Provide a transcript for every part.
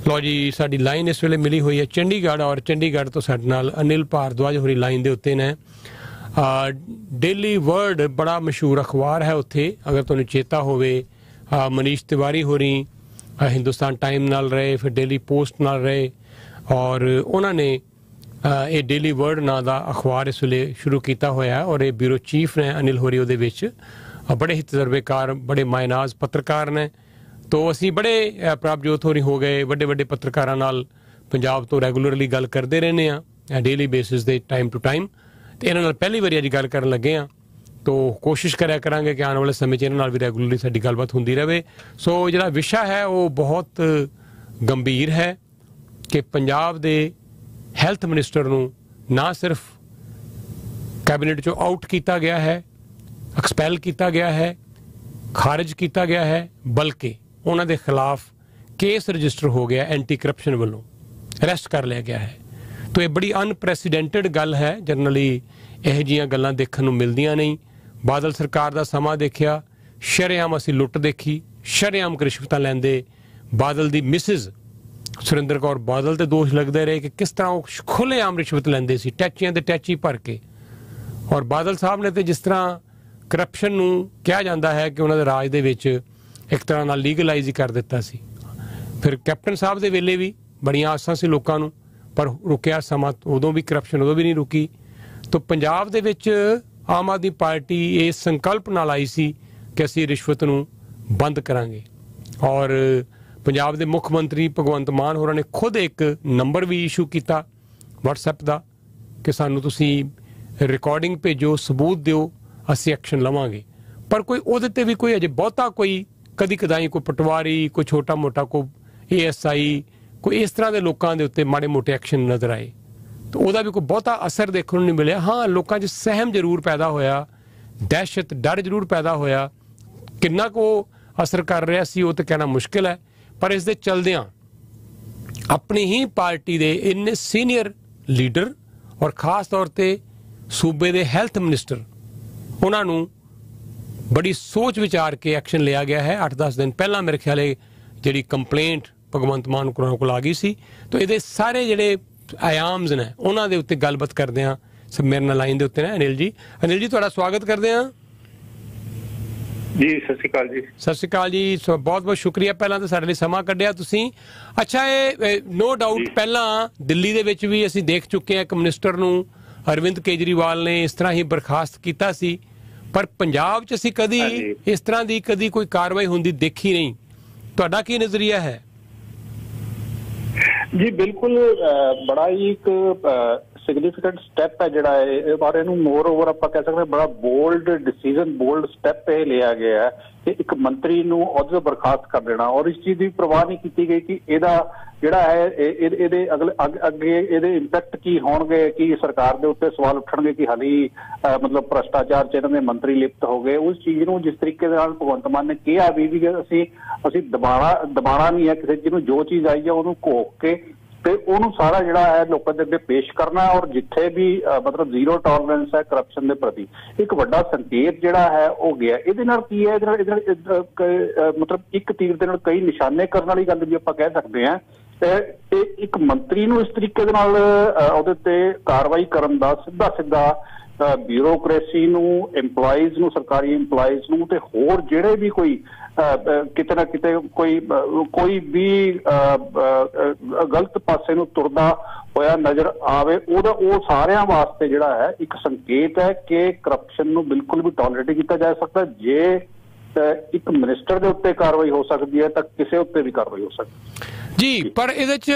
लो जी साडी line इस वेले मिली हुई है चंडीगढ़ और चंडीगढ़ तो साडे नाल अनिल भारद्वाज होरी लाइन दे उत्ते ने। डेली वर्ड बड़ा मशहूर अखबार है उत्थे, अगर तुहानूं चेता होवे मनीष तिवारी होरी हिंदुस्तान टाइम नाल रहे, फिर डेली पोस्ट नाल रहे और उन्होंने ये डेली वर्ड नां दा अखबार इस वेले शुरू किया होया है और ये ब्यूरो चीफ ने अनिल होरी उहदे विच बड़े ही तजर्बेकार बड़े मायनाज पत्रकार ने। तो असी बड़े प्रभजोत होरी हो गए वड्डे वड्डे पत्रकारां नाल पंजाब तो रैगूलरली गल करते रहने आ डेली बेसिस दे टाइम टू टाइम। तो इन्हां नाल पहली बारी अज गल करन लगे हाँ, तो कोशिश कराया करांगे कि आने वाले समय इन्हां नाल भी रैगूलरली साडी गलबात हुंदी रहे। सो जिहड़ा विशा है वो बहुत गंभीर है कि पंजाब दे हैल्थ मिनिस्टर नूं ना सिर्फ कैबिनेट चों आउट किया गया है, एक्सपैल किया गया है, खारिज किया गया है, बल्कि उन्हां दे खिलाफ केस रजिस्टर हो गया एंटी करप्शन वालों, अरेस्ट कर लिया गया है। तो ये बड़ी अनप्रैसीडेंटेड गल है, जनरली यह जिहियां गल्लां देखण नूं मिलदियां नहीं। बादल सरकार दा समा देखिया, शरेआम असीं लुੱਟ देखी, शरेआम रिश्वतां लैंदे। बादल दी मिसिज सुरिंदर कौर बादल ते दोष लगते रहे कि किस तरह वो खुलेआम रिश्वत लैंदे सी, टैचियां दे टैची भर के। और बादल साहब ने तो जिस तरह करप्शन नूं कहा जाता है कि उन्होंने राज दे विच एक तरह नाल लीगलाइज ही कर दिता सी। फिर कैप्टन साहब दे वेले भी बड़ियां आसां सी लोकां नूं, पर रुकिया समा, उदों भी करप्शन उदों भी नहीं रुकी। तो पंजाब दे विच आम आदमी पार्टी इस संकल्प नाल आई सी कि असीं रिश्वत नूं बंद करांगे। और पंजाब दे मुख मंत्री भगवंत मान होरां ने खुद एक नंबर भी इशू किया WhatsApp का कि सानूं तुसीं रिकॉर्डिंग भेजो, सबूत दिओ, असीं एक्शन लवांगे। पर कोई उहदे ते भी कोई अजे बहुता कोई कदी कदाई कोई पटवारी, कोई छोटा मोटा कोई ASI, कोई इस तरह के लोगों के उत्ते माड़े मोटे एक्शन नज़र आए। तो वह भी कोई बहुता असर देखने को नहीं मिले। हाँ, लोगों च सहम जरूर पैदा होया, दहशत डर जरूर पैदा होया। किन्ना को असर कर रहा सी वो तो कहना मुश्किल है, पर इस दे चलदियां अपनी ही पार्टी के इन्ने सीनियर लीडर और खास तौर पर सूबे के हैल्थ मिनिस्टर उन्होंने बड़ी सोच विचार के एक्शन लिया गया है। 8-10 दिन पहला मेरे ख्याल जी कंप्लेंट भगवंत मान को आ गई सी। तो ये सारे जोड़े आयाम्स ने उन्होंने उत्ते गलबात करते हैं। सब मेरे नाल लाइन दे उत्ते ने अनिल जी तुहाडा स्वागत करते हैं जी। सत श्री अकाल जी। सत श्री अकाल जी, बहुत बहुत शुक्रिया पहला तो साडे लई समा कढिया तुसीं। अच्छा, ये नो डाउट पहला दिल्ली दे विच भी असीं देख चुके हैं एक मिनिस्टर नूं अरविंद केजरीवाल ने इस तरह ही बर्खास्त किया सी, पर पंजाब च असीं कदी इस तरह की कदी कोई कार्रवाई होंदी देखी नहीं। तुहाडा की नजरिया है? जी बिल्कुल, बड़ा ही एक सिग्निफिकेंट स्टैप है जिहड़ा है बारे नूं मोर ओवर आपां कह सकते बड़ा बोल्ड डिसीजन, बोल्ड स्टैप ये लिया गया है कि एक मंत्री नूं अहुदे तो बर्खास्त कर देना। और इस चीज़ की परवाह नहीं की गई कि इहदा जिहड़ा है इहदे अगे इहदे इंपैक्ट की होणगे, कि सरकार दे उत्ते सवाल उठणगे कि हाली मतलब भ्रष्टाचार च इन्हां दे मंत्री लिप्त हो गए। उस चीज़ नूं जिस तरीके दे नाल भगवंत मान ने कहा भी असीं दबाना नहीं है किसी चीज़ नूं, जो चीज़ आई है उहनूं घोक के ਤੇ ਉਹਨੂੰ ਸਾਰਾ ਜਿਹੜਾ ਹੈ ਲੋਕਾਂ ਦੇ ਅੱਗੇ ਪੇਸ਼ ਕਰਨਾ। ਔਰ ਜਿੱਥੇ ਵੀ ਮਤਲਬ ਜ਼ੀਰੋ ਟੋਲਰੈਂਸ ਹੈ ਕਰਪਸ਼ਨ ਦੇ ਪ੍ਰਤੀ, ਇੱਕ ਵੱਡਾ ਸੰਕੇਤ ਜਿਹੜਾ ਹੈ ਉਹ ਗਿਆ। ਇਹਦੇ ਨਾਲ ਕੀ ਹੈ, ਇਹਦੇ ਨਾਲ ਮਤਲਬ ਇੱਕ ਤੀਰ ਦੇ ਨਾਲ ਕਈ ਨਿਸ਼ਾਨੇ ਕਰਨ ਵਾਲੀ ਗੱਲ ਵੀ ਆਪਾਂ ਕਹਿ ਸਕਦੇ ਹਾਂ। ਤੇ ਇੱਕ ਮੰਤਰੀ ਨੂੰ ਇਸ ਤਰੀਕੇ ਦੇ ਨਾਲ ਉਹਦੇ ਤੇ ਕਾਰਵਾਈ ਕਰਨ ਦਾ ਸਿੱਧਾ ਬਿਊਰੋਕ੍ਰੇਸੀ ਨੂੰ, ਇੰਪਲਾਈਜ਼ ਨੂੰ, ਸਰਕਾਰੀ ਇੰਪਲਾਈਜ਼ ਨੂੰ ਤੇ ਹੋਰ ਜਿਹੜੇ ਵੀ ਕੋਈ ਕਿਤੇ ਨਾ ਕਿਤੇ ਕੋਈ ਵੀ ਗਲਤ ਪਾਸੇ ਨੂੰ ਤੁਰਦਾ ਹੋਇਆ ਨਜ਼ਰ ਆਵੇ, ਉਹ ਸਾਰਿਆਂ ਵਾਸਤੇ ਜਿਹੜਾ ਹੈ ਇੱਕ ਸੰਕੇਤ ਹੈ ਕਿ ਕਰਪਸ਼ਨ ਨੂੰ ਬਿਲਕੁਲ ਵੀ ਟੋਲਰੇਟ ਕੀਤਾ ਜਾ ਸਕਦਾ। ਜੇ ਇੱਕ ਮਿਨਿਸਟਰ ਦੇ ਉੱਤੇ ਕਾਰਵਾਈ ਹੋ ਸਕਦੀ ਹੈ ਤਾਂ ਕਿਸੇ ਉੱਤੇ ਵੀ ਕਾਰਵਾਈ ਹੋ ਸਕਦੀ ਜੀ। ਪਰ ਇਹਦੇ 'ਚ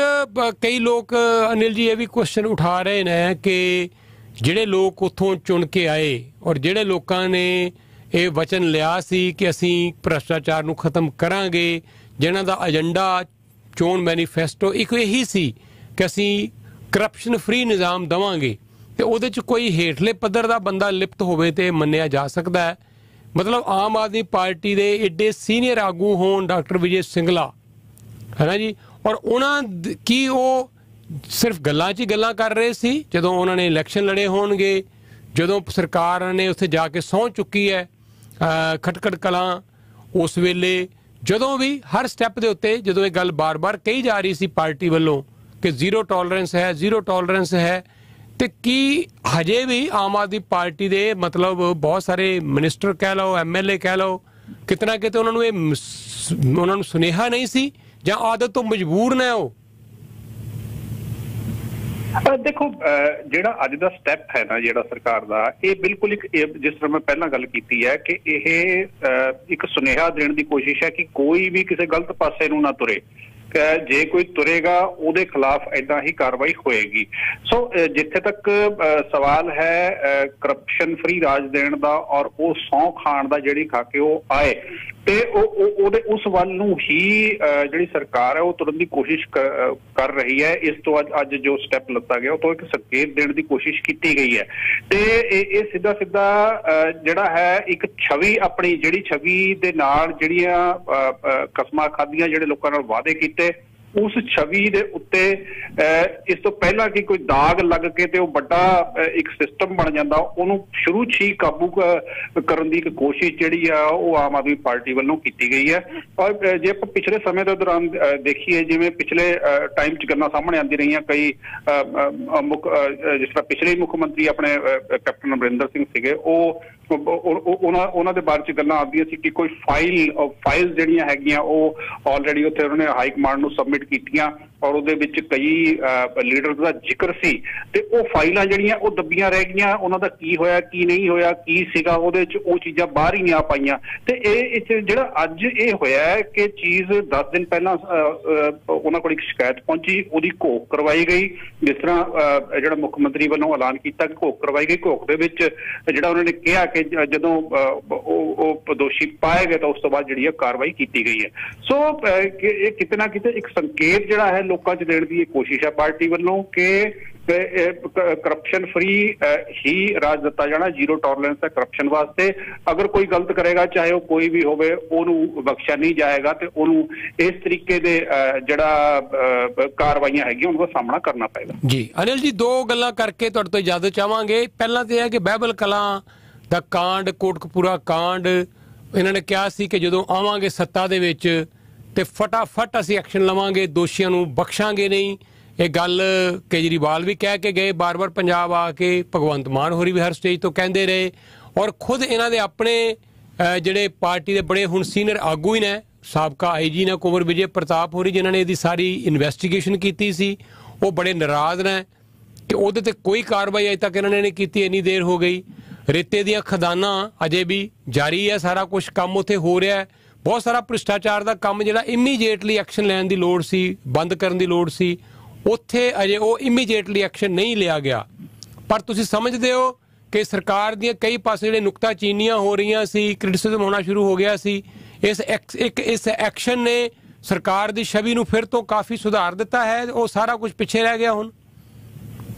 ਕਈ ਲੋਕ ਅਨਿਲ ਜੀ ਇਹ ਵੀ ਕੁਐਸਚਨ ਉਠਾ ਰਹੇ ਨੇ ਕਿ ਜਿਹੜੇ ਲੋਕ ਉੱਥੋਂ ਚੁਣ ਕੇ ਆਏ ਔਰ ਜਿਹੜੇ ਲੋਕਾਂ ਨੇ ਇਹ ਵਚਨ ਲਿਆ ਸੀ ਕਿ ਅਸੀਂ ਭ੍ਰਸ਼ਟਾਚਾਰ ਨੂੰ ਖਤਮ ਕਰਾਂਗੇ, ਜਿਨ੍ਹਾਂ ਦਾ ਏਜੰਡਾ ਚੋਣ ਮੈਨੀਫੈਸਟੋ ਇੱਕ ਇਹੀ ਸੀ ਕਿ ਅਸੀਂ ਕਰਪਸ਼ਨ ਫ੍ਰੀ ਨਿਜ਼ਾਮ ਦੇਵਾਂਗੇ, ਤੇ ਉਹਦੇ 'ਚ ਕੋਈ ਹੇਠਲੇ ਪੱਧਰ ਦਾ ਬੰਦਾ ਲਿਪਤ ਹੋਵੇ ਤੇ ਮੰਨਿਆ ਜਾ ਸਕਦਾ ਹੈ। ਮਤਲਬ ਆਮ ਆਦਮੀ ਪਾਰਟੀ ਦੇ ਏਡੇ ਸੀਨੀਅਰ ਆਗੂ ਹੋਣ ਡਾਕਟਰ ਵਿਜੇ ਸਿੰਗਲਾ, ਹੈ ਨਾ ਜੀ, ਔਰ ਉਹਨਾਂ ਕੀ ਉਹ ਸਿਰਫ ਗੱਲਾਂ 'ਚ ਹੀ ਗੱਲਾਂ ਕਰ ਰਹੇ ਸੀ ਜਦੋਂ ਉਹਨਾਂ ਨੇ ਇਲੈਕਸ਼ਨ ਲੜੇ ਹੋਣਗੇ, ਜਦੋਂ ਸਰਕਾਰ ਨੇ ਉੱਥੇ ਜਾ ਕੇ ਸਹੁੰ ਚੁੱਕੀ ਹੈ ਖਟਕੜ ਕਲਾਂ, उस वेले ਜਦੋਂ ਵੀ ਹਰ ਸਟੈਪ ਦੇ ਉੱਤੇ ਜਦੋਂ ਇਹ ਗੱਲ ਬਾਰ-ਬਾਰ ਕਹੀ ਜਾ ਰਹੀ ਸੀ ਪਾਰਟੀ ਵੱਲੋਂ ਕਿ ਜ਼ੀਰੋ ਟੋਲਰੈਂਸ ਹੈ ਤੇ ਕੀ ਹਜੇ ਵੀ ਆਮ ਆਦਮੀ ਪਾਰਟੀ ਦੇ ਮਤਲਬ ਬਹੁਤ ਸਾਰੇ ਮਿਨਿਸਟਰ ਕਹਿ ਲਓ, ਐਮਐਲਏ ਕਹਿ ਲਓ, ਕਿਤਨਾ ਕਿਤੇ ਉਹਨਾਂ ਨੂੰ ਸੁਨੇਹਾ ਨਹੀਂ ਸੀ ਜਾਂ ਆਦਤ ਤੋਂ ਮਜਬੂਰ ਨੇ ਉਹ? ਦੇਖੋ ਜਿਹੜਾ ਅੱਜ ਦਾ ਸਟੈਪ ਹੈ ਨਾ ਜਿਹੜਾ ਸਰਕਾਰ ਦਾ, ਇਹ ਬਿਲਕੁਲ ਜਿਸ ਤਰ੍ਹਾਂ ਮੈਂ ਪਹਿਲਾਂ ਗੱਲ ਕੀਤੀ ਹੈ ਕਿ ਇਹ ਇੱਕ ਸੁਨੇਹਾ ਦੇਣ ਦੀ ਕੋਸ਼ਿਸ਼ ਹੈ ਕਿ ਕੋਈ ਵੀ ਕਿਸੇ ਗਲਤ ਪਾਸੇ ਨੂੰ ਨਾ ਤੁਰੇ, ਜੇ ਕੋਈ ਤੁਰੇਗਾ ਉਹਦੇ ਖਿਲਾਫ ਏਦਾਂ ਹੀ ਕਾਰਵਾਈ ਹੋਏਗੀ। ਸੋ ਜਿੱਥੇ ਤੱਕ ਸਵਾਲ ਹੈ ਕਰਪਸ਼ਨ ਫਰੀ ਰਾਜ ਦੇਣ ਦਾ ਔਰ ਉਹ ਸਹੁੰ ਖਾਣ ਦਾ ਜਿਹੜੀ ਖਾ ਕੇ ਉਹ ਆਏ ਤੇ ਉਹਦੇ ਉਸ ਵੱਲ ਨੂੰ ਹੀ ਜਿਹੜੀ ਸਰਕਾਰ ਹੈ ਉਹ ਤੁਰਨ ਦੀ ਕੋਸ਼ਿਸ਼ ਕਰ ਰਹੀ ਹੈ। ਇਸ ਤੋਂ ਅੱਜ ਜੋ ਸਟੈਪ ਲੱਤਾ ਗਿਆ ਉਹ ਤੋਂ ਇੱਕ ਸੰਕੇਤ ਦੇਣ ਦੀ ਕੋਸ਼ਿਸ਼ ਕੀਤੀ ਗਈ ਹੈ ਤੇ ਇਹ ਸਿੱਧਾ ਜਿਹੜਾ ਹੈ ਇੱਕ ਛਵੀ, ਆਪਣੀ ਜਿਹੜੀ ਛਵੀ ਦੇ ਨਾਲ ਜਿਹੜੀਆਂ ਕਸਮਾਂ ਖਾਧੀਆਂ, ਜਿਹੜੇ ਲੋਕਾਂ ਨਾਲ ਵਾਅਦੇ ਕੀਤੇ, ਉਸ ਛਵੀ ਦੇ ਉੱਤੇ ਇਸ ਤੋਂ ਪਹਿਲਾਂ ਕਿ ਕੋਈ ਦਾਗ ਲੱਗ ਕੇ ਤੇ ਉਹ ਵੱਡਾ ਇੱਕ ਸਿਸਟਮ ਬਣ ਜਾਂਦਾ, ਉਹਨੂੰ ਸ਼ੁਰੂ 'ਚ ਹੀ ਕਾਬੂ ਕਰਨ ਦੀ ਇੱਕ ਕੋਸ਼ਿਸ਼ ਜਿਹੜੀ ਆ ਉਹ ਆਮ ਆਦਮੀ ਪਾਰਟੀ ਵੱਲੋਂ ਕੀਤੀ ਗਈ ਹੈ। ਔਰ ਜੇ ਆਪਾਂ ਪਿਛਲੇ ਸਮੇਂ ਦੇ ਦੌਰਾਨ ਦੇਖੀਏ, ਜਿਵੇਂ ਪਿਛਲੇ ਟਾਈਮ 'ਚ ਗੱਲਾਂ ਸਾਹਮਣੇ ਆਉਂਦੀ ਰਹੀਆਂ, ਕਈ ਜਿਸ ਤਰ੍ਹਾਂ ਪਿਛਲੇ ਮੁੱਖ ਮੰਤਰੀ ਆਪਣੇ ਕੈਪਟਨ ਅਮਰਿੰਦਰ ਸਿੰਘ ਸੀਗੇ, ਉਹਨਾਂ ਦੇ ਬਾਰੇ 'ਚ ਗੱਲਾਂ ਆਉਂਦੀਆਂ ਸੀ ਕਿ ਕੋਈ ਫਾਈਲ ਜਿਹੜੀਆਂ ਹੈਗੀਆਂ ਉਹ ਆਲਰੇਡੀ ਉੱਥੇ ਉਹਨਾਂ ਨੇ ਹਾਈ ਕਮਾਂਡ ਨੂੰ ਸਬਮਿਟ ਕੀਤੀਆਂ ਔਰ ਉਹਦੇ ਵਿੱਚ ਕਈ ਲੀਡਰ ਦਾ ਜ਼ਿਕਰ ਸੀ ਤੇ ਉਹ ਫਾਈਲਾਂ ਜਿਹੜੀਆਂ ਉਹ ਦੱਬੀਆਂ ਰਹਿ ਗਈਆਂ। ਉਹਨਾਂ ਦਾ ਕੀ ਹੋਇਆ, ਕੀ ਨਹੀਂ ਹੋਇਆ, ਕੀ ਸੀਗਾ ਉਹਦੇ 'ਚ, ਉਹ ਚੀਜ਼ਾਂ ਬਾਹਰ ਹੀ ਨਹੀਂ ਆ ਪਾਈਆਂ। ਤੇ ਇਹ ਜਿਹੜਾ ਅੱਜ ਇਹ ਹੋਇਆ ਹੈ ਕਿ ਚੀਜ਼ 10 ਦਿਨ ਪਹਿਲਾਂ ਉਹਨਾਂ ਕੋਲ ਇੱਕ ਸ਼ਿਕਾਇਤ ਪਹੁੰਚੀ, ਉਹਦੀ ਘੋਖ ਕਰਵਾਈ ਗਈ। ਜਿਸ ਤਰ੍ਹਾਂ ਜਿਹੜਾ ਮੁੱਖ ਮੰਤਰੀ ਵੱਲੋਂ ਐਲਾਨ ਕੀਤਾ ਕਿ ਘੋਖ ਕਰਵਾਈ ਗਈ, ਘੋਖ ਦੇ ਵਿੱਚ ਜਿਹੜਾ ਉਹਨਾਂ ਨੇ ਕਿਹਾ ਕਿ ਜਦੋਂ ਉਹ ਦੋਸ਼ੀ ਪਾਏ ਗਏ ਤਾਂ ਉਸ ਤੋਂ ਬਾਅਦ ਜਿਹੜੀ ਹੈ ਕਾਰਵਾਈ ਕੀਤੀ ਗਈ ਹੈ। ਸੋ ਇਹ ਕਿਤੇ ਨਾ ਕਿਤੇ ਇੱਕ ਸੰਕੇਤ ਜਿਹੜਾ ਹੈ ਲੋਕਾਂ 'ਚ ਦੇਣ ਦੀ ਇਹ ਕੋਸ਼ਿਸ਼ ਹੈ ਪਾਰਟੀ ਵੱਲੋਂ ਕਿ ਕਰਪਸ਼ਨ ਫਰੀ ਹੀ ਰਾਜ ਦਿੱਤਾ ਜਾਣਾ, ਜ਼ੀਰੋ ਟੋਲਰੈਂਸ ਹੈ ਕਰਪਸ਼ਨ ਵਾਸਤੇ। ਅਗਰ ਕੋਈ ਗਲਤ ਕਰੇਗਾ, ਚਾਹੇ ਉਹ ਕੋਈ ਵੀ ਹੋਵੇ, ਉਹਨੂੰ ਬਖਸ਼ਿਆ ਨਹੀਂ ਜਾਏਗਾ ਤੇ ਉਹਨੂੰ ਇਸ ਤਰੀਕੇ ਦੇ ਜਿਹੜਾ ਕਾਰਵਾਈਆਂ ਹੈਗੀਆਂ ਉਹਨਾਂ ਦਾ ਸਾਹਮਣਾ ਕਰਨਾ ਪਏਗਾ। ਜੀ ਅਨਿਲ ਜੀ, ਦੋ ਗੱਲਾਂ ਕਰਕੇ ਤੁਹਾਡੇ ਤੋਂ ਇਜਾਜ਼ਤ ਚਾਹਾਂਗੇ। ਪਹਿਲਾਂ ਤਾਂ ਇਹ ਹੈ ਕਿ ਬਹਿਬਲ ਕਲਾਂ ਦਾ ਕਾਂਡ, ਕੋਟਕਪੂਰਾ ਕਾਂਡ, ਇਹਨਾਂ ਨੇ ਕਿਹਾ ਸੀ ਕਿ ਜਦੋਂ ਆਵਾਂਗੇ ਸੱਤਾ ਦੇ ਵਿੱਚ ਤੇ ਫਟਾਫਟ ਅਸੀਂ ਐਕਸ਼ਨ ਲਵਾਂਗੇ, ਦੋਸ਼ੀਆਂ ਨੂੰ ਬਖਸ਼ਾਂਗੇ ਨਹੀਂ। ਇਹ ਗੱਲ ਕੇਜਰੀਵਾਲ ਵੀ ਕਹਿ ਕੇ ਗਏ ਬਾਰ-ਬਾਰ ਪੰਜਾਬ ਆ ਕੇ, ਭਗਵੰਤ ਮਾਨ ਹੋਰੀ ਵੀ ਹਰ ਸਟੇਜ ਤੋਂ ਕਹਿੰਦੇ ਰਹੇ ਔਰ ਖੁਦ ਇਹਨਾਂ ਦੇ ਆਪਣੇ ਜਿਹੜੇ ਪਾਰਟੀ ਦੇ ਬੜੇ ਹੁਣ ਸੀਨੀਅਰ ਆਗੂ ਹੀ ਨੇ, ਸਾਬਕਾ ਆਈਜੀ ਨੇ ਕੁੰਵਰ ਵਿਜੇ ਪ੍ਰਤਾਪ ਹੋਰੀ, ਜਿਨ੍ਹਾਂ ਨੇ ਇਹਦੀ ਸਾਰੀ ਇਨਵੈਸਟੀਗੇਸ਼ਨ ਕੀਤੀ ਸੀ, ਉਹ ਬੜੇ ਨਾਰਾਜ਼ ਨੇ ਕਿ ਉਹਦੇ ਤੇ ਕੋਈ ਕਾਰਵਾਈ ਅਜੇ ਤੱਕ ਇਹਨਾਂ ਨੇ ਨਹੀਂ ਕੀਤੀ। ਇੰਨੀ ਦੇਰ ਹੋ ਗਈ, ਰੇਤੇ ਦੀਆਂ ਖਦਾਨਾਂ ਅਜੇ ਵੀ ਜਾਰੀ ਹੈ, ਸਾਰਾ ਕੁਝ ਕੰਮ ਉੱਥੇ ਹੋ ਰਿਹਾ ਹੈ। ਬਹੁਤ ਸਾਰਾ ਭ੍ਰਿਸ਼ਟਾਚਾਰ ਦਾ ਕੰਮ ਜਿਹੜਾ ਇਮੀਡੀਏਟਲੀ ਐਕਸ਼ਨ ਲੈਣ ਦੀ ਲੋੜ ਸੀ, ਬੰਦ ਕਰਨ ਦੀ ਲੋੜ ਸੀ, ਉੱਥੇ ਅਜੇ ਉਹ ਇਮੀਡੀਏਟਲੀ ਐਕਸ਼ਨ ਨਹੀਂ ਲਿਆ ਗਿਆ। ਪਰ ਤੁਸੀਂ ਸਮਝਦੇ ਹੋ ਕਿ ਸਰਕਾਰ ਦੀਆਂ ਕਈ ਪਾਸੇ ਜਿਹੜੇ ਨੁਕਤਾਚੀਨੀਆਂ ਹੋ ਰਹੀਆਂ ਸੀ, ਕ੍ਰਿਟਿਸਿਜ਼ਮ ਹੋਣਾ ਸ਼ੁਰੂ ਹੋ ਗਿਆ ਸੀ, ਇਸ ਐਕਸ਼ਨ ਨੇ ਸਰਕਾਰ ਦੀ ਛਵੀ ਨੂੰ ਫਿਰ ਤੋਂ ਕਾਫੀ ਸੁਧਾਰ ਦਿੱਤਾ ਹੈ? ਉਹ ਸਾਰਾ ਕੁਝ ਪਿੱਛੇ ਰਹਿ ਗਿਆ ਹੁਣ?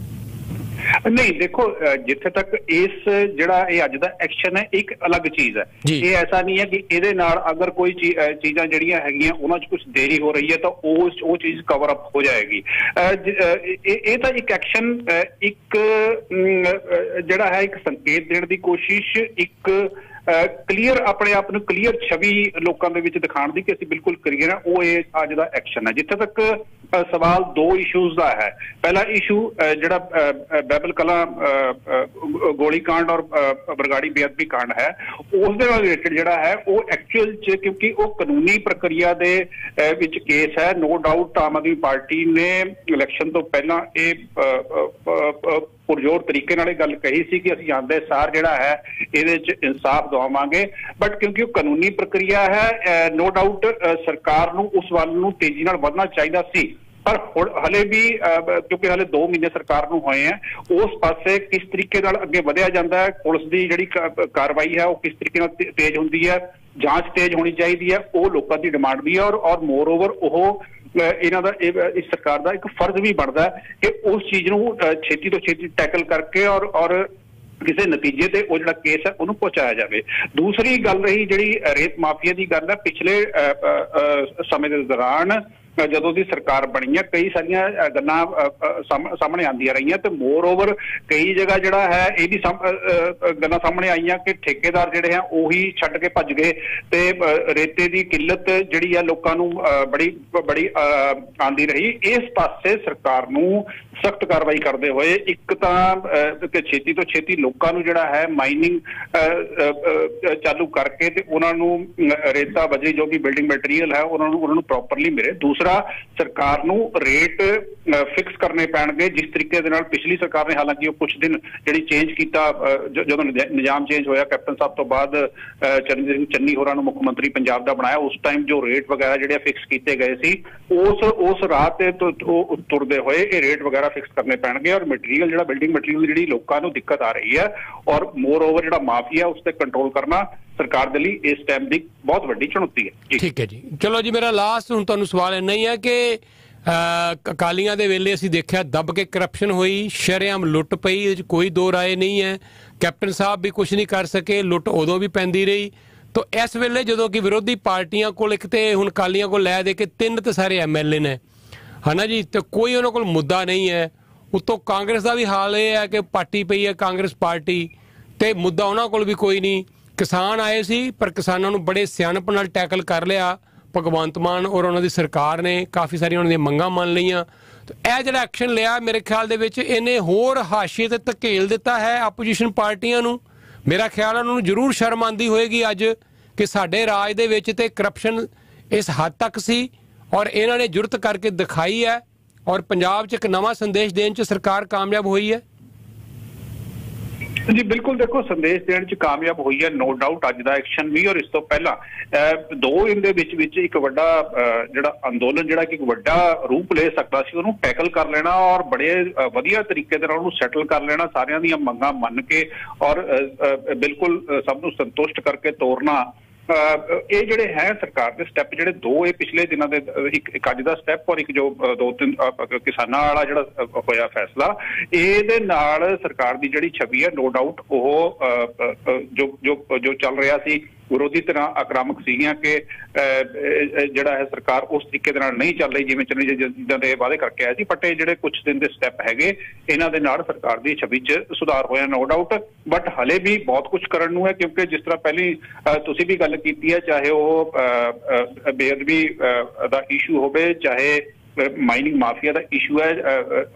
ਨਹੀਂ, ਦੇਖੋ ਜਿੱਥੇ ਤੱਕ ਇਸ ਜਿਹੜਾ ਇਹ ਅੱਜ ਦਾ ਐਕਸ਼ਨ ਹੈ ਇੱਕ ਅਲੱਗ ਚੀਜ਼ ਹੈ। ਇਹ ਐਸਾ ਨਹੀਂ ਹੈ ਕਿ ਇਹਦੇ ਨਾਲ ਅਗਰ ਕੋਈ ਚੀਜ਼ਾਂ ਜਿਹੜੀਆਂ ਹੈਗੀਆਂ ਉਹਨਾਂ 'ਚ ਕੁਝ ਦੇਰੀ ਹੋ ਰਹੀ ਹੈ ਤਾਂ ਉਹ ਚੀਜ਼ ਕਵਰ ਅਪ ਹੋ ਜਾਏਗੀ। ਇਹ ਤਾਂ ਇੱਕ ਐਕਸ਼ਨ, ਇੱਕ ਜਿਹੜਾ ਹੈ ਇੱਕ ਸੰਕੇਤ ਦੇਣ ਦੀ ਕੋਸ਼ਿਸ਼, ਇੱਕ ਕਲੀਅਰ ਆਪਣੇ ਆਪ ਨੂੰ ਕਲੀਅਰ ਛਵੀ ਲੋਕਾਂ ਦੇ ਵਿੱਚ ਦਿਖਾਉਣ ਦੀ ਕਿ ਅਸੀਂ ਬਿਲਕੁਲ ਕਲੀਅਰ ਹਾਂ, ਉਹ ਇਹ ਅੱਜ ਦਾ ਐਕਸ਼ਨ ਹੈ। ਜਿੱਥੇ ਤੱਕ ਸਵਾਲ ਦੋ ਇਸ਼ੂਜ਼ ਦਾ ਹੈ, ਪਹਿਲਾ ਇਸ਼ੂ ਜਿਹੜਾ ਬਹਿਬਲ ਕਲਾਂ ਗੋਲੀकांड ਔਰ ਬਰਗਾੜੀ ਬੇਅਦਬੀ ਕਾਂਡ ਹੈ, ਉਸ ਦੇ ਨਾਲ ਰਿਲੇਟਡ ਜਿਹੜਾ ਹੈ ਉਹ ਐਕਚੁਅਲ 'ਚ, ਕਿਉਂਕਿ ਉਹ ਕਾਨੂੰਨੀ ਪ੍ਰਕਿਰਿਆ ਦੇ ਵਿੱਚ ਕੇਸ ਹੈ। No doubt Aam Aadmi party ਨੇ ਇਲੈਕਸ਼ਨ ਤੋਂ ਪਹਿਲਾਂ ਇਹ ਪੁਰਜੋਰ ਤਰੀਕੇ ਨਾਲ ਇਹ ਗੱਲ ਕਹੀ ਸੀ ਕਿ ਅਸੀਂ ਆਉਂਦੇ ਸਾਰ ਜਿਹੜਾ ਹੈ ਇਹਦੇ 'ਚ ਇਨਸਾਫ ਦਵਾਵਾਂਗੇ, ਬਟ ਕਿਉਂਕਿ ਉਹ ਕਾਨੂੰਨੀ ਪ੍ਰਕਿਰਿਆ ਹੈ, ਨੋ ਡਾਊਟ ਸਰਕਾਰ ਨੂੰ ਉਸ ਵੱਲ ਨੂੰ ਤੇਜ਼ੀ ਨਾਲ ਵਧਣਾ ਚਾਹੀਦਾ ਸੀ। ਪਰ ਹਲੇ ਵੀ ਕਿਉਂਕਿ ਹਲੇ 2 ਮਹੀਨੇ ਸਰਕਾਰ ਨੂੰ ਹੋਏ ਹੈ, ਉਸ ਪਾਸੇ ਕਿਸ ਤਰੀਕੇ ਨਾਲ ਅੱਗੇ ਵਧਿਆ ਜਾਂਦਾ ਹੈ, ਪੁਲਿਸ ਦੀ ਜਿਹੜੀ ਕਾਰਵਾਈ ਹੈ ਉਹ ਕਿਸ ਤਰੀਕੇ ਨਾਲ ਤੇਜ਼ ਹੁੰਦੀ ਹੈ, ਜਾਂਚ ਤੇਜ਼ ਹੋਣੀ ਚਾਹੀਦੀ ਹੈ, ਉਹ ਲੋਕਾਂ ਦੀ ਡਿਮਾਂਡ ਵੀ ਹੈ। ਔਰ ਮੋਰ ਓਵਰ ਉਹ ਇਹਨਾਂ ਦਾ ਇਸ ਸਰਕਾਰ ਦਾ ਇੱਕ ਫਰਜ਼ ਵੀ ਬਣਦਾ ਹੈ ਕਿ ਉਸ ਚੀਜ਼ ਨੂੰ ਛੇਤੀ ਤੋਂ ਛੇਤੀ ਟੈਕਲ ਕਰਕੇ ਔਰ ਕਿਸੇ ਨਤੀਜੇ ਤੇ ਉਹ ਜਿਹੜਾ ਕੇਸ ਹੈ ਉਹਨੂੰ ਪਹੁੰਚਾਇਆ ਜਾਵੇ। ਦੂਸਰੀ ਗੱਲ ਰਹੀ ਜਿਹੜੀ ਰੇਤ ਮਾਫੀਆ ਦੀ ਗੱਲ ਹੈ, ਪਿਛਲੇ ਸਮੇਂ ਦੇ ਦੌਰਾਨ ਜਦੋਂ ਦੀ ਸਰਕਾਰ ਬਣੀ ਹੈ ਕਈ ਸਾਰੀਆਂ ਗੱਲਾਂ ਸਾਹਮਣੇ ਆਉਂਦੀਆਂ ਰਹੀਆਂ ਤੇ ਮੋਰ ਓਵਰ ਕਈ ਜਗ੍ਹਾ ਜਿਹੜਾ ਹੈ ਇਹ ਵੀ ਗੱਲਾਂ ਸਾਹਮਣੇ ਆਈਆਂ ਕਿ ਠੇਕੇਦਾਰ ਜਿਹੜੇ ਆ ਉਹੀ ਛੱਡ ਕੇ ਭੱਜ ਗਏ ਤੇ ਰੇਤੇ ਦੀ ਕਿੱਲਤ ਜਿਹੜੀ ਆ ਲੋਕਾਂ ਨੂੰ ਬੜੀ ਆਉਂਦੀ ਰਹੀ। ਇਸ ਪਾਸੇ ਸਰਕਾਰ ਨੂੰ ਸਖਤ ਕਾਰਵਾਈ ਕਰਦੇ ਹੋਏ ਇੱਕ ਤਾਂ ਛੇਤੀ ਤੋਂ ਛੇਤੀ ਲੋਕਾਂ ਨੂੰ ਜਿਹੜਾ ਹੈ ਮਾਈਨਿੰਗ ਚਾਲੂ ਕਰਕੇ ਤੇ ਉਹਨਾਂ ਨੂੰ ਰੇਤਾ ਵਜੇ ਜੋ ਵੀ ਬਿਲਡਿੰਗ ਮਟੀਰੀਅਲ ਹੈ ਉਹਨਾਂ ਨੂੰ ਪ੍ਰੋਪਰਲੀ ਮਿਲੇ। ਦੂਸਰਾ ਸਰਕਾਰ ਨੂੰ ਰੇਟ ਫਿਕਸ ਕਰਨੇ ਪੈਣਗੇ ਜਿਸ ਤਰੀਕੇ ਦੇ ਨਾਲ ਪਿਛਲੀ ਸਰਕਾਰ ਨੇ, ਹਾਲਾਂਕਿ ਉਹ ਕੁਝ ਦਿਨ ਜਿਹੜੀ ਚੇਂਜ ਕੀਤਾ ਜਦੋਂ ਨਿਜ਼ਾਮ ਚੇਂਜ ਹੋਇਆ ਕੈਪਟਨ ਸਾਹਿਬ ਤੋਂ ਬਾਅਦ ਚਰਨਜੀਤ ਸਿੰਘ ਚੰਨੀ ਹੋਰਾਂ ਨੂੰ ਮੁੱਖ ਮੰਤਰੀ ਪੰਜਾਬ ਦਾ ਬਣਾਇਆ, ਉਸ ਟਾਈਮ ਜੋ ਰੇਟ ਵਗੈਰਾ ਜਿਹੜੇ ਫਿਕਸ ਕੀਤੇ ਗਏ ਸੀ ਉਸ ਰਾਹ ਤੇ ਤੁਰਦੇ ਹੋਏ ਇਹ ਰੇਟ ਵਗੈਰਾ ਫਿਕਸ ਕਰਨੇ ਪੈਣਗੇ ਔਰ ਮਟੀਰੀਅਲ ਜਿਹੜਾ ਬਿਲਡਿੰਗ ਮਟੀਰੀਅਲ ਜਿਹੜੀ ਲੋਕਾਂ ਨੂੰ ਦਿੱਕਤ ਆ ਰਹੀ ਹੈ ਔਰ ਮੋਰ ਓਵਰ ਜਿਹੜਾ ਮਾਫੀਆ ਉਸ ਤੇ ਕੰਟਰੋਲ ਕਰਨਾ ਸਰਕਾਰ ਦੇ ਲਈ ਇਸ ਟਾਈਮ ਦੀ ਬਹੁਤ ਵੱਡੀ ਚੁਣੌਤੀ ਹੈ। ਠੀਕ ਹੈ ਜੀ, ਚਲੋ ਜੀ ਮੇਰਾ ਲਾਸਟ ਹੁਣ ਤੁਹਾਨੂੰ ਸਵਾਲ ਇੰਨਾ ਹੀ ਹੈ ਕਿ ਅਕਾਲੀਆਂ ਦੇ ਵੇਲੇ ਅਸੀਂ ਦੇਖਿਆ ਦੱਬ ਕੇ ਕਰਪਸ਼ਨ ਹੋਈ, ਸ਼ਰੇਆਮ ਲੁੱਟ ਪਈ, ਇਹਦੇ 'ਚ ਕੋਈ ਦੋ ਰਾਏ ਨਹੀਂ ਹੈ। ਕੈਪਟਨ ਸਾਹਿਬ ਵੀ ਕੁਝ ਨਹੀਂ ਕਰ ਸਕੇ, ਲੁੱਟ ਉਦੋਂ ਵੀ ਪੈਂਦੀ ਰਹੀ। ਤਾਂ ਇਸ ਵੇਲੇ ਜਦੋਂ ਕਿ ਵਿਰੋਧੀ ਪਾਰਟੀਆਂ ਕੋਲ ਇੱਕ ਤੇ ਹੁਣ ਅਕਾਲੀਆਂ ਕੋਲ ਲੈ ਦੇ ਕੇ 3 ਤੇ ਸਾਰੇ MLA ਨੇ ਹੈ ਨਾ ਜੀ, ਤੇ ਕੋਈ ਉਹਨਾਂ ਕੋਲ ਮੁੱਦਾ ਨਹੀਂ ਹੈ। ਉੱਤੋਂ ਕਾਂਗਰਸ ਦਾ ਵੀ ਹਾਲ ਇਹ ਹੈ ਕਿ ਪਾਰਟੀ ਪਈ ਹੈ ਕਾਂਗਰਸ ਪਾਰਟੀ ਤੇ ਮੁੱਦਾ ਉਹਨਾਂ ਕੋਲ ਵੀ ਕੋਈ ਨਹੀਂ। ਕਿਸਾਨ ਆਏ ਸੀ ਪਰ ਕਿਸਾਨਾਂ ਨੂੰ ਬੜੇ ਸਿਆਣਪ ਨਾਲ ਟੈਕਲ ਕਰ ਲਿਆ ਭਗਵੰਤ ਮਾਨ ਔਰ ਉਹਨਾਂ ਦੀ ਸਰਕਾਰ ਨੇ, ਕਾਫੀ ਸਾਰੀਆਂ ਉਹਨਾਂ ਦੀਆਂ ਮੰਗਾਂ ਮੰਨ ਲਈਆਂ। ਤੇ ਇਹ ਜਿਹੜਾ ਐਕਸ਼ਨ ਲਿਆ ਮੇਰੇ ਖਿਆਲ ਦੇ ਵਿੱਚ ਇਹਨੇ ਹੋਰ ਹਾਸ਼ੀਏ ਤੇ ਧਕੇਲ ਦਿੱਤਾ ਹੈ ਆਪੋਜੀਸ਼ਨ ਪਾਰਟੀਆਂ ਨੂੰ। ਮੇਰਾ ਖਿਆਲ ਉਹਨਾਂ ਨੂੰ ਜ਼ਰੂਰ ਸ਼ਰਮ ਆਉਂਦੀ ਹੋਏਗੀ ਅੱਜ ਕਿ ਸਾਡੇ ਰਾਜ ਦੇ ਵਿੱਚ ਤੇ ਕਰਪਸ਼ਨ ਇਸ ਹੱਦ ਤੱਕ ਸੀ ਔਰ ਇਹਨਾਂ ਨੇ ਜੁਰਤ ਕਰਕੇ ਦਿਖਾਈ ਹੈ ਔਰ ਪੰਜਾਬ 'ਚ ਇੱਕ ਨਵਾਂ ਸੰਦੇਸ਼ ਦੇਣ 'ਚ ਸਰਕਾਰ ਕਾਮਯਾਬ ਹੋਈ ਹੈ। ਜੀ ਬਿਲਕੁਲ, ਦੇਖੋ ਸੰਦੇਸ਼ ਦੇਣ 'ਚ ਕਾਮਯਾਬ ਹੋਈ ਹੈ ਨੋ ਡਾਊਟ। ਅੱਜ ਦਾ ਐਕਸ਼ਨ ਵੀ ਔਰ ਇਸ ਤੋਂ ਪਹਿਲਾਂ ਦੋ ਇਹਦੇ ਵਿੱਚ ਇੱਕ ਵੱਡਾ ਜਿਹੜਾ ਅੰਦੋਲਨ ਜਿਹੜਾ ਕਿ ਇੱਕ ਵੱਡਾ ਰੂਪ ਲੈ ਸਕਦਾ ਸੀ ਉਹਨੂੰ ਟੈਕਲ ਕਰ ਲੈਣਾ ਔਰ ਬੜੇ ਵਧੀਆ ਤਰੀਕੇ ਦੇ ਨਾਲ ਉਹਨੂੰ ਸੈਟਲ ਕਰ ਲੈਣਾ, ਸਾਰਿਆਂ ਦੀਆਂ ਮੰਗਾਂ ਮੰਨ ਕੇ ਔਰ ਬਿਲਕੁਲ ਸਭ ਨੂੰ ਸੰਤੁਸ਼ਟ ਕਰਕੇ ਤੋਰਨਾ। ਇਹ ਜਿਹੜੇ ਹੈ ਸਰਕਾਰ ਦੇ ਸਟੈਪ ਜਿਹੜੇ ਦੋ ਇਹ ਪਿਛਲੇ ਦਿਨਾਂ ਦੇ ਇੱਕ ਅੱਜ ਦਾ ਸਟੈਪ ਔਰ ਇੱਕ ਜੋ 2-3 ਕਿਸਾਨਾਂ ਵਾਲਾ ਜਿਹੜਾ ਹੋਇਆ ਫੈਸਲਾ, ਇਹਦੇ ਨਾਲ ਸਰਕਾਰ ਦੀ ਜਿਹੜੀ ਛਵੀ ਹੈ ਨੋ ਡਾਊਟ ਉਹ ਜੋ ਚੱਲ ਰਿਹਾ ਸੀ ਵਿਰੋਧੀ ਤਰ੍ਹਾਂ ਆਕ੍ਰਾਮਕ ਸੀਗੀਆਂ ਕਿ ਜਿਹੜਾ ਹੈ ਸਰਕਾਰ ਉਸ ਤਰੀਕੇ ਦੇ ਨਾਲ ਨਹੀਂ ਚੱਲ ਰਹੀ ਜਿਵੇਂ ਜਿੱਦਾਂ ਦੇ ਵਾਅਦੇ ਕਰਕੇ ਆਇਆ ਸੀ। ਬਟ ਇਹ ਜਿਹੜੇ ਕੁਝ ਦਿਨ ਦੇ ਸਟੈਪ ਹੈਗੇ ਇਹਨਾਂ ਦੇ ਨਾਲ ਸਰਕਾਰ ਦੀ ਛਵੀ 'ਚ ਸੁਧਾਰ ਹੋਇਆ ਨੋ ਡਾਊਟ। ਬਟ ਹਲੇ ਵੀ ਬਹੁਤ ਕੁਝ ਕਰਨ ਨੂੰ ਹੈ ਕਿਉਂਕਿ ਜਿਸ ਤਰ੍ਹਾਂ ਪਹਿਲੀ ਤੁਸੀਂ ਵੀ ਗੱਲ ਕੀਤੀ ਹੈ, ਚਾਹੇ ਉਹ ਬੇਅਦਬੀ ਦਾ ਇਸ਼ੂ ਹੋਵੇ, ਚਾਹੇ ਮਾਈਨਿੰਗ ਮਾਫੀਆ ਦਾ ਇਸ਼ੂ ਹੈ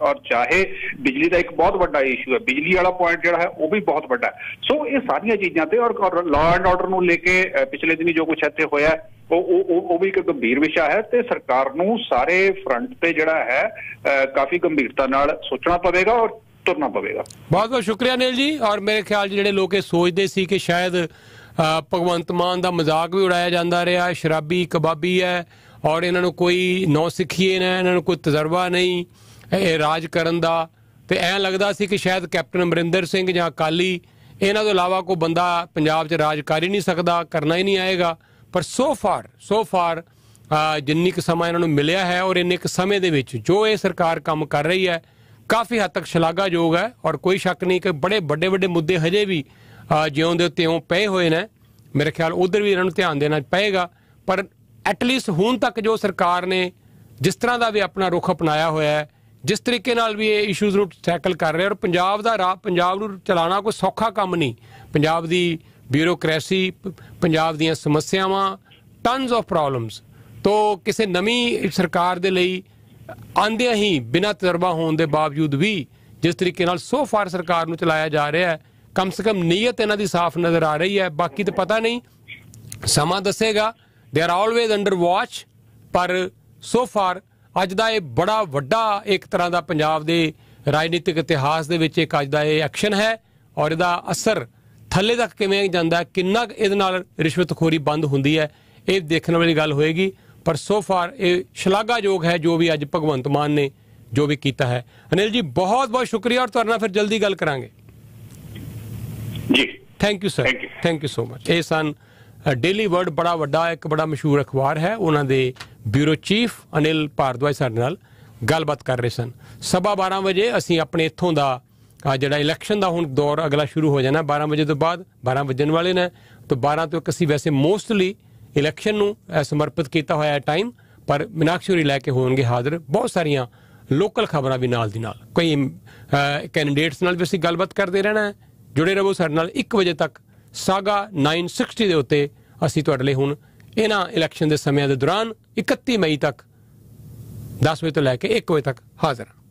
ਔਰ ਚਾਹੇ ਬਿਜਲੀ ਦਾ ਇੱਕ ਬਹੁਤ ਵੱਡਾ ਇਸ਼ੂ ਹੈ, ਬਿਜਲੀ ਵਾਲਾ ਪੁਆਇੰਟ ਜਿਹੜਾ ਹੈ ਉਹ ਵੀ ਬਹੁਤ ਵੱਡਾ ਹੈ। ਸੋ ਇਹ ਸਾਰੀਆਂ ਚੀਜ਼ਾਂ ਤੇ ਔਰ ਲਾਅ ਐਂਡ ਆਰਡਰ ਨੂੰ ਲੈ ਕੇ ਪਿਛਲੇ ਦਿਨੀ ਜੋ ਕੁਛ ਇੱਥੇ ਹੋਇਆ ਉਹ ਵੀ ਇੱਕ ਗੰਭੀਰ ਵਿਸ਼ਾ ਹੈ ਤੇ ਸਰਕਾਰ ਨੂੰ ਸਾਰੇ ਫਰੰਟ ਤੇ ਜਿਹੜਾ ਹੈ ਕਾਫੀ ਗੰਭੀਰਤਾ ਨਾਲ ਸੋਚਣਾ ਪਵੇਗਾ ਔਰ ਤੁਰਨਾ ਪਵੇਗਾ। ਬਹੁਤ ਬਹੁਤ ਸ਼ੁਕਰੀਆ ਅਨਿਲ ਜੀ। ਔਰ ਮੇਰੇ ਖਿਆਲ 'ਚ ਜਿਹੜੇ ਲੋਕ ਇਹ ਸੋਚਦੇ ਸੀ ਕਿ ਸ਼ਾਇਦ ਭਗਵੰਤ ਮਾਨ ਦਾ ਮਜ਼ਾਕ ਵੀ ਉਡਾਇਆ ਜਾਂਦਾ ਰਿਹਾ, ਸ਼ਰਾਬੀ ਕਬਾਬੀ ਹੈ ਔਰ ਇਹਨਾਂ ਨੂੰ ਕੋਈ ਨੌ ਸਿੱਖੀਏ ਨਾ, ਇਹਨਾਂ ਨੂੰ ਕੋਈ ਤਜਰਬਾ ਨਹੀਂ ਇਹ ਰਾਜ ਕਰਨ ਦਾ, ਤੇ ਐਂ ਲੱਗਦਾ ਸੀ ਕਿ ਸ਼ਾਇਦ ਕੈਪਟਨ ਅਮਰਿੰਦਰ ਸਿੰਘ ਜਾਂ ਅਕਾਲੀ ਇਹਨਾਂ ਤੋਂ ਇਲਾਵਾ ਕੋਈ ਬੰਦਾ ਪੰਜਾਬ 'ਚ ਰਾਜ ਕਰ ਹੀ ਨਹੀਂ ਸਕਦਾ, ਕਰਨਾ ਹੀ ਨਹੀਂ ਆਏਗਾ। ਪਰ ਸੋ ਫਾਰ ਜਿੰਨੀ ਕੁ ਸਮਾਂ ਇਹਨਾਂ ਨੂੰ ਮਿਲਿਆ ਹੈ ਔਰ ਇੰਨੇ ਕੁ ਸਮੇਂ ਦੇ ਵਿੱਚ ਜੋ ਇਹ ਸਰਕਾਰ ਕੰਮ ਕਰ ਰਹੀ ਹੈ ਕਾਫੀ ਹੱਦ ਤੱਕ ਸ਼ਲਾਘਾਯੋਗ ਹੈ ਔਰ ਕੋਈ ਸ਼ੱਕ ਨਹੀਂ ਕਿ ਬੜੇ ਵੱਡੇ ਮੁੱਦੇ ਹਜੇ ਵੀ ਜਿਉਂ ਦੇ ਤਿਉਂ ਪਏ ਹੋਏ ਨੇ। ਮੇਰੇ ਖਿਆਲ ਉਧਰ ਵੀ ਇਹਨਾਂ ਨੂੰ ਧਿਆਨ ਦੇਣਾ ਪਏਗਾ। ਪਰ ਐਟਲੀਸਟ ਹੁਣ ਤੱਕ ਜੋ ਸਰਕਾਰ ਨੇ ਜਿਸ ਤਰ੍ਹਾਂ ਦਾ ਵੀ ਆਪਣਾ ਰੁਖ ਅਪਣਾਇਆ ਹੋਇਆ ਹੈ, ਜਿਸ ਤਰੀਕੇ ਨਾਲ ਵੀ ਇਹ ਇਸ਼ੂਜ਼ ਨੂੰ ਟੈਕਲ ਕਰ ਰਿਹਾ ਔਰ ਪੰਜਾਬ ਨੂੰ ਚਲਾਉਣਾ ਕੋਈ ਸੌਖਾ ਕੰਮ ਨਹੀਂ। ਪੰਜਾਬ ਦੀ ਬਿਊਰੋਕ੍ਰੇਸੀ, ਪੰਜਾਬ ਦੀਆਂ ਸਮੱਸਿਆਵਾਂ, ਟਨਸ ਆਫ ਪ੍ਰੋਬਲਮਸ ਤੋਂ ਕਿਸੇ ਨਵੀਂ ਸਰਕਾਰ ਦੇ ਲਈ ਆਉਂਦਿਆਂ ਹੀ ਬਿਨਾਂ ਤਜਰਬਾ ਹੋਣ ਦੇ ਬਾਵਜੂਦ ਵੀ ਜਿਸ ਤਰੀਕੇ ਨਾਲ ਸੋ ਫਾਰ ਸਰਕਾਰ ਨੂੰ ਚਲਾਇਆ ਜਾ ਰਿਹਾ ਹੈ, ਕਮ ਸੇ ਕਮ ਨੀਅਤ ਇਹਨਾਂ ਦੀ ਸਾਫ਼ ਨਜ਼ਰ ਆ ਰਹੀ ਹੈ। ਬਾਕੀ ਤਾਂ ਪਤਾ ਨਹੀਂ, ਸਮਾਂ ਦੱਸੇਗਾ। They are always under watch. ਪਰ ਸੋ ਫਾਰ ਅੱਜ ਦਾ ਇਹ ਬੜਾ ਵੱਡਾ ਇੱਕ ਤਰ੍ਹਾਂ ਦਾ ਪੰਜਾਬ ਦੇ ਰਾਜਨੀਤਿਕ ਇਤਿਹਾਸ ਦੇ ਵਿੱਚ ਇੱਕ ਅੱਜ ਦਾ ਇਹ ਐਕਸ਼ਨ ਹੈ ਔਰ ਇਹਦਾ ਅਸਰ ਥੱਲੇ ਤੱਕ ਕਿਵੇਂ ਜਾਂਦਾ, ਕਿੰਨਾ ਇਹਦੇ ਨਾਲ ਰਿਸ਼ਵਤਖੋਰੀ ਬੰਦ ਹੁੰਦੀ ਹੈ, ਇਹ ਦੇਖਣ ਵਾਲੀ ਗੱਲ ਹੋਏਗੀ। ਪਰ ਸੋ ਫਾਰ ਇਹ ਸ਼ਲਾਘਾਯੋਗ ਹੈ ਜੋ ਵੀ ਅੱਜ ਭਗਵੰਤ ਮਾਨ ਨੇ ਜੋ ਵੀ ਕੀਤਾ ਹੈ। ਅਨਿਲ ਜੀ ਬਹੁਤ ਬਹੁਤ ਸ਼ੁਕਰੀਆ ਔਰ ਤੁਹਾਡੇ ਨਾਲ ਫਿਰ ਜਲਦੀ ਗੱਲ ਕਰਾਂਗੇ ਜੀ। Thank you sir, thank you so much. ਇਹ ਸਨ ਡੇਲੀ ਵਰਡ, ਬੜਾ ਵੱਡਾ ਇੱਕ ਬੜਾ ਮਸ਼ਹੂਰ ਅਖਬਾਰ ਹੈ, ਉਹਨਾਂ ਦੇ ਬਿਊਰੋ ਚੀਫ ਅਨਿਲ ਭਾਰਦਵਾਜ ਸਾਡੇ ਨਾਲ ਗੱਲਬਾਤ ਕਰ ਰਹੇ ਸਨ। 12:15 ਵਜੇ ਅਸੀਂ ਆਪਣੇ ਇੱਥੋਂ ਦਾ ਜਿਹੜਾ ਇਲੈਕਸ਼ਨ ਦਾ ਹੁਣ ਦੌਰ ਅਗਲਾ ਸ਼ੁਰੂ ਹੋ ਜਾਣਾ 12 ਵਜੇ ਤੋਂ ਬਾਅਦ, 12 ਵੱਜਣ ਵਾਲੇ ਨੇ। ਤਾਂ 12 ਤੋਂ ਅਸੀਂ ਵੈਸੇ ਮੋਸਟਲੀ ਇਲੈਕਸ਼ਨ ਨੂੰ ਸਮਰਪਿਤ ਕੀਤਾ ਹੋਇਆ ਟਾਈਮ, ਪਰ ਮੀਨਾਕਸ਼ੀ ਹੋਰੀ ਲੈ ਕੇ ਹੋਣਗੇ ਹਾਜ਼ਰ ਬਹੁਤ ਸਾਰੀਆਂ ਲੋਕਲ ਖਬਰਾਂ ਵੀ ਨਾਲ ਦੀ ਨਾਲ, ਕਈ ਕੈਂਡੀਡੇਟਸ ਨਾਲ ਵੀ ਅਸੀਂ ਗੱਲਬਾਤ ਕਰਦੇ ਰਹਿਣਾ ਹੈ। ਜੁੜੇ ਰਹੋ ਸਾਡੇ ਨਾਲ 1 ਵਜੇ ਤੱਕ। ਸਾਗਾ 960 ਦੇ ਉੱਤੇ ਅਸੀਂ ਤੁਹਾਡੇ ਲਈ ਹੁਣ ਇਹਨਾਂ ਇਲੈਕਸ਼ਨ ਦੇ ਸਮਿਆਂ ਦੇ ਦੌਰਾਨ 31 ਮਈ ਤੱਕ 10 ਵਜੇ ਤੋਂ ਲੈ ਕੇ 1 ਵਜੇ ਤੱਕ ਹਾਜ਼ਰ ਹਾਂ।